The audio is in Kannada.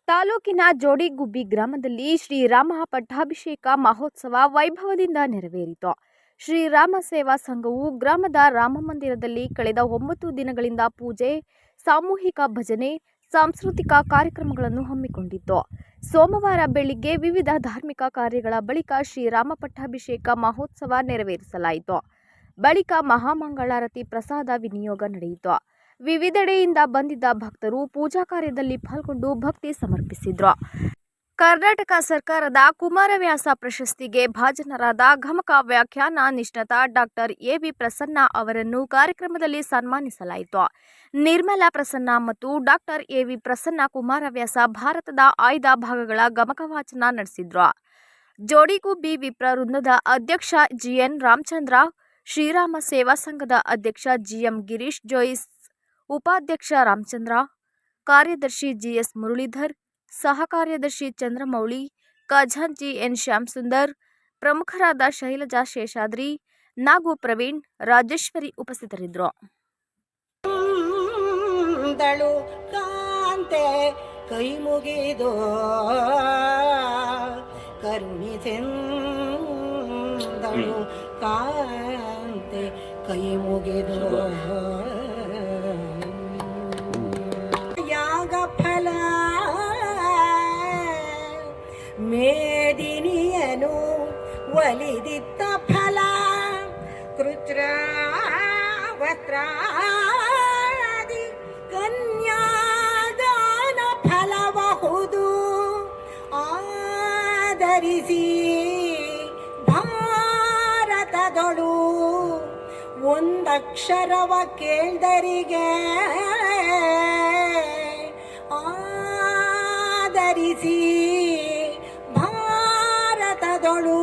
ತಾಲೂಕಿನ ಜೋಡಿಗುಬ್ಬಿ ಗ್ರಾಮದಲ್ಲಿ ಶ್ರೀರಾಮ ಪಟ್ಟಾಭಿಷೇಕ ಮಹೋತ್ಸವ ವೈಭವದಿಂದ ನೆರವೇರಿತು. ಶ್ರೀರಾಮ ಸೇವಾ ಸಂಘವು ಗ್ರಾಮದ ರಾಮಮಂದಿರದಲ್ಲಿ ಕಳೆದ 9 ದಿನಗಳಿಂದ ಪೂಜೆ, ಸಾಮೂಹಿಕ ಭಜನೆ, ಸಾಂಸ್ಕೃತಿಕ ಕಾರ್ಯಕ್ರಮಗಳನ್ನು ಹಮ್ಮಿಕೊಂಡಿತ್ತು. ಸೋಮವಾರ ಬೆಳಿಗ್ಗೆ ವಿವಿಧ ಧಾರ್ಮಿಕ ಕಾರ್ಯಗಳ ಬಳಿಕ ಶ್ರೀರಾಮ ಪಟ್ಟಾಭಿಷೇಕ ಮಹೋತ್ಸವ ನೆರವೇರಿಸಲಾಯಿತು. ಬಳಿಕ ಮಹಾಮಂಗಳಾರತಿ ಪ್ರಸಾದ ವಿನಿಯೋಗ ನಡೆಯಿತು. ವಿವಿಧೆಡೆಯಿಂದ ಬಂದಿದ್ದ ಭಕ್ತರು ಪೂಜಾ ಕಾರ್ಯದಲ್ಲಿ ಪಾಲ್ಗೊಂಡು ಭಕ್ತಿ ಸಮರ್ಪಿಸಿದರು. ಕರ್ನಾಟಕ ಸರ್ಕಾರದ ಕುಮಾರವ್ಯಾಸ ಪ್ರಶಸ್ತಿಗೆ ಭಾಜನರಾದ ಗಮಕ ವ್ಯಾಖ್ಯಾನ ನಿಷ್ಣಾತ ಡಾಕ್ಟರ್ ಎ.ವಿ. ಪ್ರಸನ್ನ ಅವರನ್ನು ಕಾರ್ಯಕ್ರಮದಲ್ಲಿ ಸನ್ಮಾನಿಸಲಾಯಿತು. ನಿರ್ಮಲಾ ಪ್ರಸನ್ನ ಮತ್ತು ಡಾಕ್ಟರ್ ಎ.ವಿ. ಪ್ರಸನ್ನ ಕುಮಾರವ್ಯಾಸ ಭಾರತದ ಆಯ್ದ ಭಾಗಗಳ ಗಮಕ ವಾಚನ ನಡೆಸಿದ್ರು. ಜೋಡಿಗುಬ್ಬಿ ವಿಪ್ರ ವೃಂದದ ಅಧ್ಯಕ್ಷ ಜಿಎನ್ ರಾಮಚಂದ್ರ, ಶ್ರೀರಾಮ ಸೇವಾ ಸಂಘದ ಅಧ್ಯಕ್ಷ ಜಿಎಂ ಗಿರೀಶ್ ಜೋಯಿಸ್, ಉಪಾಧ್ಯಕ್ಷ ರಾಮಚಂದ್ರ, ಕಾರ್ಯದರ್ಶಿ ಜಿಎಸ್ ಮುರಳೀಧರ್, ಸಹ ಕಾರ್ಯದರ್ಶಿ ಚಂದ್ರಮೌಳಿ, ಖಜಾಂಚಿ ಎನ್ ಶ್ಯಾಮಸುಂದರ್, ಪ್ರಮುಖರಾದ ಶೈಲಜಾ ಶೇಷಾದ್ರಿ, ನಾಗು ಪ್ರವೀಣ್, ರಾಜೇಶ್ವರಿ ಉಪಸ್ಥಿತರಿದ್ದರು. ಕಾಂತೆ ಕೈ ಮುಗಿದು ಕರುಣಿಸೆಂದಳು, ಕಾಂತೆ ಕೈ ಮುಗಿದು ಯಾಗ ಫಲ ಮೇದಿನಿಯನು ಒಲಿದಿತ್ತ ಫಲ ಕೃಚ್ರಾವಸ್ತ್ರಾದಿ ಕನ್ಯಾದಾನ ಫಲಬಹುದು ಆದರಿಸಿ ಭಾರತದೊಳು ಒಂದಕ್ಷರವ ಕೇಳ್ದರಿಗೆ ಆದರಿಸಿ ಭಾರತದೊಳು